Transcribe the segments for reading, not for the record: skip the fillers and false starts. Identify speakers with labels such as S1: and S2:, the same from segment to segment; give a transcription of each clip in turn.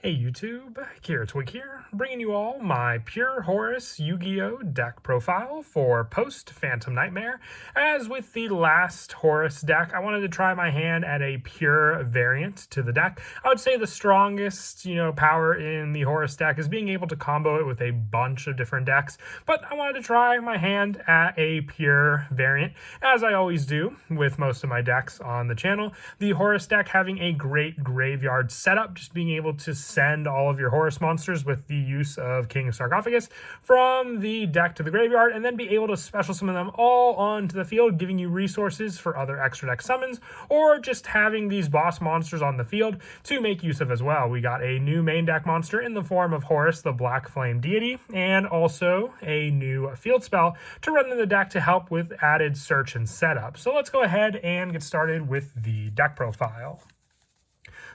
S1: Hey YouTube, Kira Twig here, bringing you all my pure Horus Yugioh deck profile for post-Phantom Nightmare. As with the last Horus deck, I wanted to try my hand at a pure variant to the deck. I would say the strongest, power in the Horus deck is being able to combo it with a bunch of different decks, but I wanted to try my hand at a pure variant, as I always do with most of my decks on the channel. The Horus deck having a great graveyard setup, just being able to send all of your Horus monsters with the use of King Sarcophagus from the deck to the graveyard, and then be able to special summon them all onto the field, giving you resources for other extra deck summons, or just having these boss monsters on the field to make use of as well. We got a new main deck monster in the form of Horus, the Black Flame Deity, and also a new field spell to run in the deck to help with added search and setup. So let's go ahead and get started with the deck profile.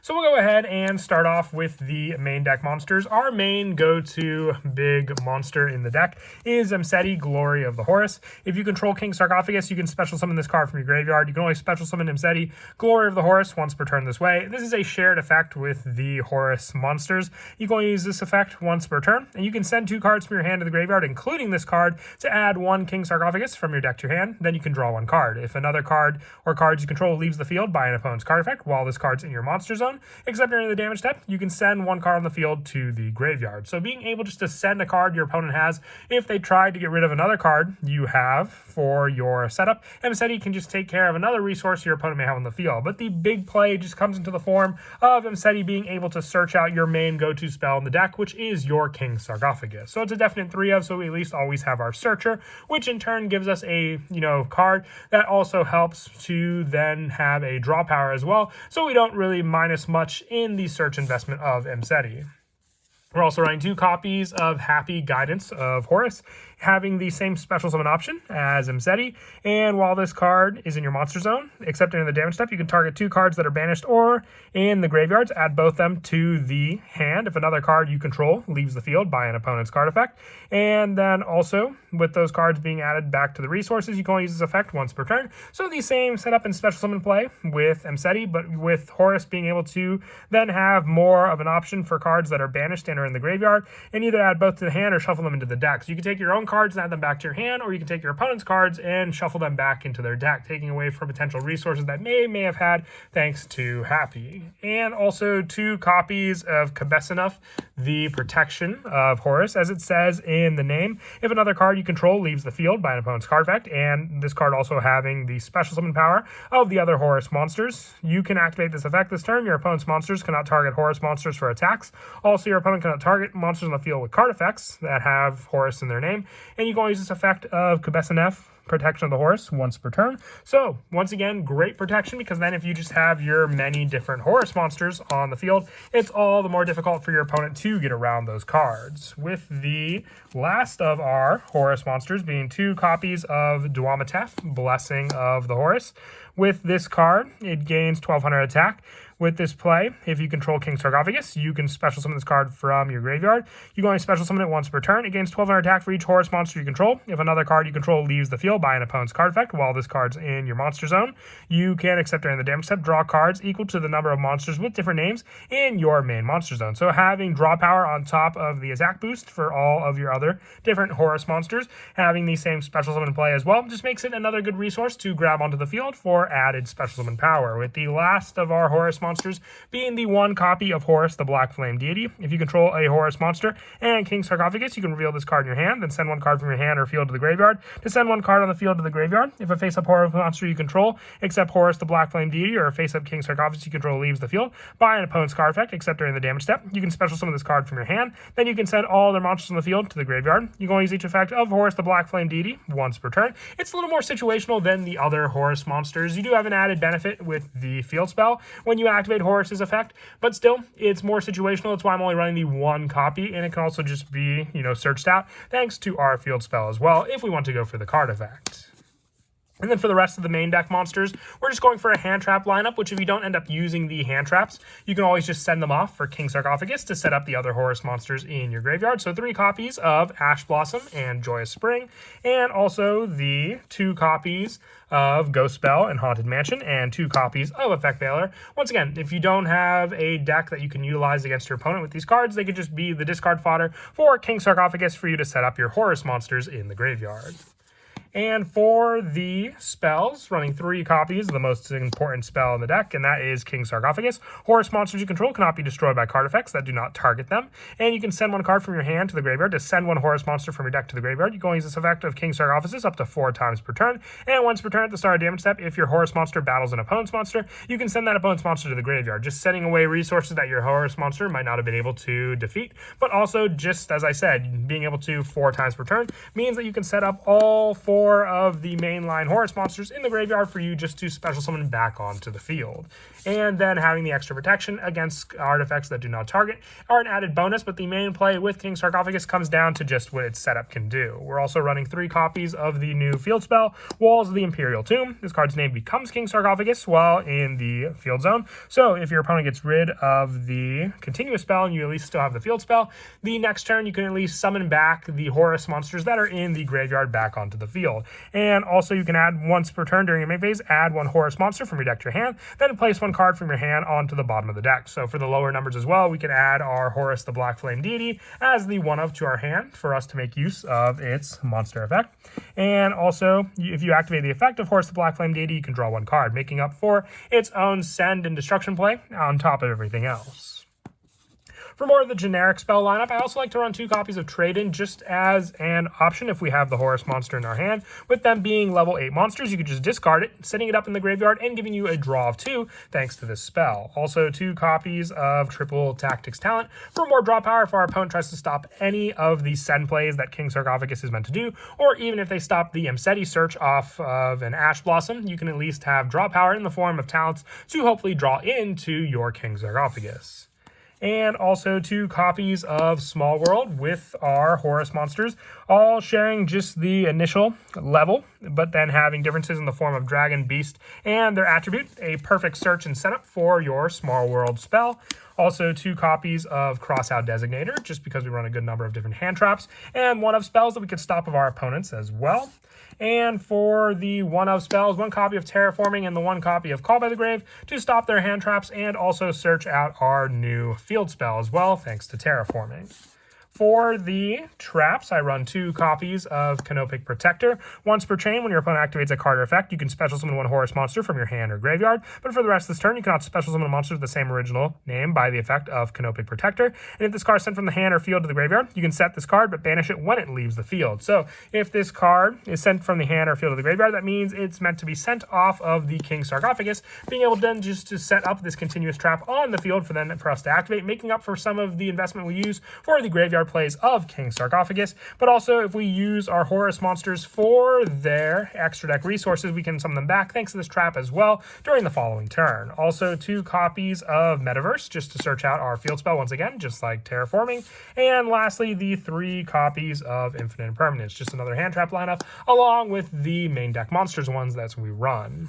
S1: So we'll go ahead and start off with the main deck monsters. Our main go-to big monster in the deck is Mseti, Glory of the Horus. If you control King Sarcophagus, you can special summon this card from your graveyard. You can only special summon Mseti, Glory of the Horus, once per turn this way. This is a shared effect with the Horus monsters. You can only use this effect once per turn, and you can send 2 cards from your hand to the graveyard, including this card, to add 1 King Sarcophagus from your deck to your hand. Then you can draw 1 card. If another card or cards you control leaves the field by an opponent's card effect while this card's in your monster zone, except during the damage step, you can send 1 card on the field to the graveyard. So being able just to send a card your opponent has, if they tried to get rid of another card you have for your setup, Mseti can just take care of another resource your opponent may have on the field. But the big play just comes into the form of Mseti being able to search out your main go-to spell in the deck, which is your King Sarcophagus. So it's a definite 3 of, so we at least always have our searcher, which in turn gives us a, card that also helps to then have a draw power as well, so we don't really minus much in the search investment of Mseti. We're also running 2 copies of Happy Guidance of Horus, having the same special summon option as Mseti. And while this card is in your monster zone, except during the damage step, you can target 2 cards that are banished or in the graveyards, add both them to the hand if another card you control leaves the field by an opponent's card effect. And then also, with those cards being added back to the resources, you can only use this effect once per turn. So the same setup and special summon play with Mseti, but with Horus being able to then have more of an option for cards that are banished and are in the graveyard, and either add both to the hand or shuffle them into the deck. So you can take your own cards and add them back to your hand, or you can take your opponent's cards and shuffle them back into their deck, taking away from potential resources that may have had thanks to Happy. And also 2 copies of Kabesanoff, the protection of Horus, as it says in the name. If another card you control leaves the field by an opponent's card effect, and this card also having the special summon power of the other Horus monsters, you can activate this effect this turn. Your opponent's monsters cannot target Horus monsters for attacks. Also, your opponent cannot target monsters on the field with card effects that have Horus in their name, and you can only use this effect of Kabesanoff, protection of the Horus, once per turn. So once again, great protection, because then if you just have your many different Horus monsters on the field, it's all the more difficult for your opponent to get around those cards. With the last of our Horus monsters being 2 copies of Duamatef, Blessing of the Horus. With this card, it gains 1200 attack. With this play, if you control King Sarcophagus, you can special summon this card from your graveyard. You can only special summon it once per turn. It gains 1200 attack for each Horus monster you control. If another card you control leaves the field by an opponent's card effect while this card's in your monster zone, you can, except during the damage step, draw cards equal to the number of monsters with different names in your main monster zone. So having draw power on top of the attack boost for all of your other different Horus monsters, having the same special summon play as well, just makes it another good resource to grab onto the field for added special summon power. With the last of our Horus monsters being the 1 copy of Horus, the Black Flame Deity. If you control a Horus monster and King Sarcophagus, you can reveal this card in your hand, then send 1 card from your hand or field to the graveyard. To send 1 card on the field to the graveyard, if a face-up Horus monster you control, except Horus, the Black Flame Deity, or a face-up King Sarcophagus you control leaves the field by an opponent's card effect, except during the damage step, you can special summon this card from your hand. Then you can send all their monsters on the field to the graveyard. You can only use each effect of Horus, the Black Flame Deity, once per turn. It's a little more situational than the other Horus monsters. You do have an added benefit with the field spell when you activate Horus's effect, but still, it's more situational. That's why I'm only running the 1 copy, and it can also just be, searched out thanks to our field spell as well if we want to go for the card effect. And then for the rest of the main deck monsters, we're just going for a hand trap lineup, which if you don't end up using the hand traps, you can always just send them off for King Sarcophagus to set up the other Horus monsters in your graveyard. So 3 copies of Ash Blossom and Joyous Spring, and also the 2 copies of Ghost Spell and Haunted Mansion, and 2 copies of Effect Veiler. Once again, if you don't have a deck that you can utilize against your opponent with these cards, they could just be the discard fodder for King Sarcophagus for you to set up your Horus monsters in the graveyard. And for the spells, running 3 copies of the most important spell in the deck, and that is King Sarcophagus. Horus monsters you control cannot be destroyed by card effects that do not target them. And you can send 1 card from your hand to the graveyard. To send 1 Horus monster from your deck to the graveyard, you can use this effect of King Sarcophagus up to 4 times per turn. And once per turn at the start of damage step, if your Horus monster battles an opponent's monster, you can send that opponent's monster to the graveyard, just sending away resources that your Horus monster might not have been able to defeat. But also, just as I said, being able to 4 times per turn means that you can set up all 4 of the mainline Horus monsters in the graveyard for you just to special summon back onto the field. And then having the extra protection against artifacts that do not target are an added bonus, but the main play with King Sarcophagus comes down to just what its setup can do. We're also running 3 copies of the new field spell, Walls of the Imperial Tomb. This card's name becomes King Sarcophagus while in the field zone. So if your opponent gets rid of the continuous spell and you at least still have the field spell, the next turn you can at least summon back the Horus monsters that are in the graveyard back onto the field. And also you can add once per turn during your main phase, add 1 Horus monster from your deck to your hand, then place 1 card from your hand onto the bottom of the deck. So for the lower numbers as well, we can add our Horus the Black Flame Deity as the 1-of to our hand for us to make use of its monster effect. And also, if you activate the effect of Horus the Black Flame Deity, you can draw 1 card, making up for its own send and destruction play on top of everything else. For more of the generic spell lineup, I also like to run 2 copies of Trade-In just as an option if we have the Horus monster in our hand. With them being level 8 monsters, you could just discard it, setting it up in the graveyard, and giving you a draw of 2 thanks to this spell. Also 2 copies of Triple Tactics Talent for more draw power if our opponent tries to stop any of the send plays that King Sarcophagus is meant to do, or even if they stop the Emseti search off of an Ash Blossom, you can at least have draw power in the form of talents to hopefully draw into your King Sarcophagus. And also 2 copies of Small World with our Horus monsters, all sharing just the initial level, but then having differences in the form of Dragon, Beast, and their attribute, a perfect search and setup for your Small World spell. Also 2 copies of Crossout Designator, just because we run a good number of different hand traps, and 1-of spells that we could stop of our opponents as well. And for the 1-of spells, 1 copy of Terraforming and the 1 copy of Call by the Grave to stop their hand traps and also search out our new field spell as well, thanks to Terraforming. For the traps, I run 2 copies of Canopic Protector. Once per chain, when your opponent activates a card or effect, you can special summon 1 Horus monster from your hand or graveyard. But for the rest of this turn, you cannot special summon a monster with the same original name by the effect of Canopic Protector. And if this card is sent from the hand or field to the graveyard, you can set this card but banish it when it leaves the field. So if this card is sent from the hand or field to the graveyard, that means it's meant to be sent off of the King Sarcophagus, being able to then just to set up this continuous trap on the field for us to activate, making up for some of the investment we use for the graveyard plays of King Sarcophagus. But also, if we use our Horus monsters for their extra deck resources, we can summon them back thanks to this trap as well during the following turn. Also 2 copies of Metaverse just to search out our field spell once again, just like Terraforming. And lastly, the 3 copies of Infinite Impermanence, just another hand trap lineup along with the main deck monsters ones that we run.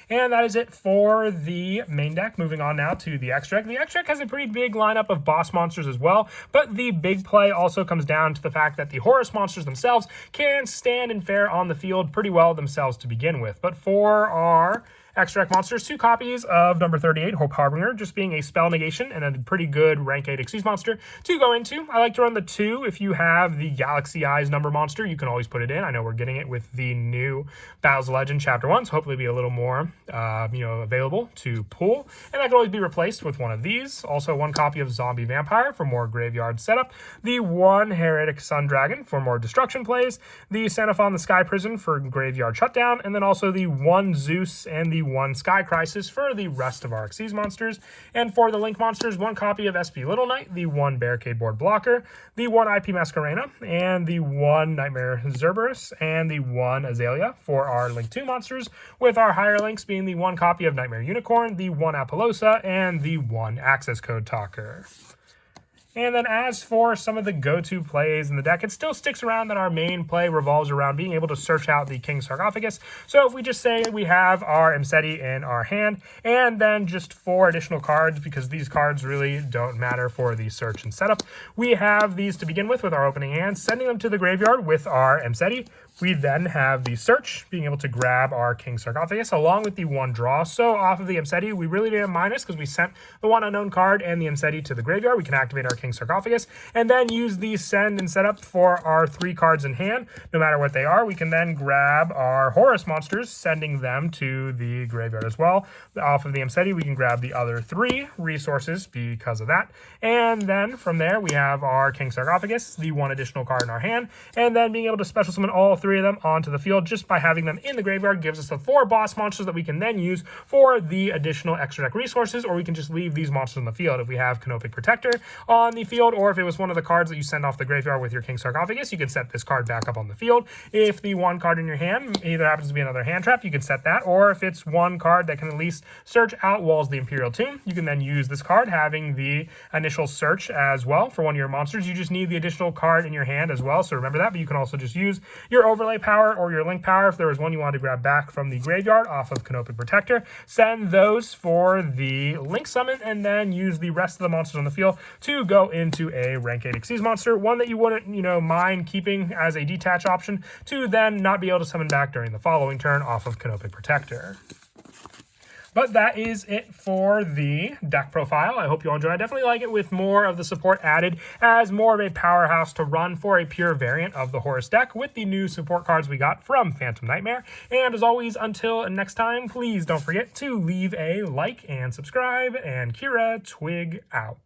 S1: And that is it for the main deck. Moving on now to the X deck. The X deck has a pretty big lineup of boss monsters as well, but the big play also comes down to the fact that the Horus monsters themselves can stand and fare on the field pretty well themselves to begin with. But for our Extract monsters, 2 copies of number 38, Hope Harbinger, just being a spell negation and a pretty good rank 8 Xyz monster to go into. I like to run the 2 if you have the Galaxy Eyes number monster. You can always put it in. I know we're getting it with the new Battles of Legend Chapter 1, so hopefully it'll be a little more available to pull. And that can always be replaced with one of these. Also 1 copy of Zombie Vampire for more graveyard setup. The 1 Heretic Sun Dragon for more destruction plays. The Xenophon the Sky Prison for graveyard shutdown. And then also the 1 Zeus and the 1 Sky Crisis for the rest of our Xyz monsters. And for the Link monsters, 1 copy of SP Little Knight, the 1 Barricade Board Blocker, the 1 IP Masquerena, and the 1 Nightmare Zerberus, and the 1 Azalea for our Link 2 monsters, with our higher links being the 1 copy of Nightmare Unicorn, the 1 Apollosa, and the 1 Access Code Talker. And then as for some of the go-to plays in the deck, it still sticks around that our main play revolves around being able to search out the King Sarcophagus. So if we just say we have our Imseti in our hand, and then just 4 additional cards, because these cards really don't matter for the search and setup, we have these to begin with our opening hand, sending them to the graveyard with our Imseti. We then have the search, being able to grab our King Sarcophagus along with the 1 draw. So off of the Imseti, we really didn't minus because we sent the 1 unknown card and the Imseti to the graveyard. We can activate our King Sarcophagus and then use the send and setup for our 3 cards in hand. No matter what they are, we can then grab our Horus monsters, sending them to the graveyard as well. Off of the Imseti, we can grab the other 3 resources because of that. And then from there, we have our King Sarcophagus, the 1 additional card in our hand, and then being able to special summon all 3 of them onto the field just by having them in the graveyard gives us the 4 boss monsters that we can then use for the additional extra deck resources, or we can just leave these monsters on the field. If we have Canopic Protector on the field, or if it was one of the cards that you send off the graveyard with your King Sarcophagus, you can set this card back up on the field. If the 1 card in your hand either happens to be another hand trap, you can set that, or if it's 1 card that can at least search out Walls the Imperial Tomb, you can then use this card, having the initial search as well for one of your monsters. You just need the additional card in your hand as well, so remember that, but you can also just use your overlay power or your link power if there was one you wanted to grab back from the graveyard off of Canopic Protector. Send those for the link summon and then use the rest of the monsters on the field to go into a rank 8 Xyz monster, one that you wouldn't, mind keeping as a detach option to then not be able to summon back during the following turn off of Canopic Protector. But that is it for the deck profile. I hope you all enjoyed. I definitely like it with more of the support added as more of a powerhouse to run for a pure variant of the Horus deck with the new support cards we got from Phantom Nightmare. And as always, until next time, please don't forget to leave a like and subscribe. And Kira, Twig out.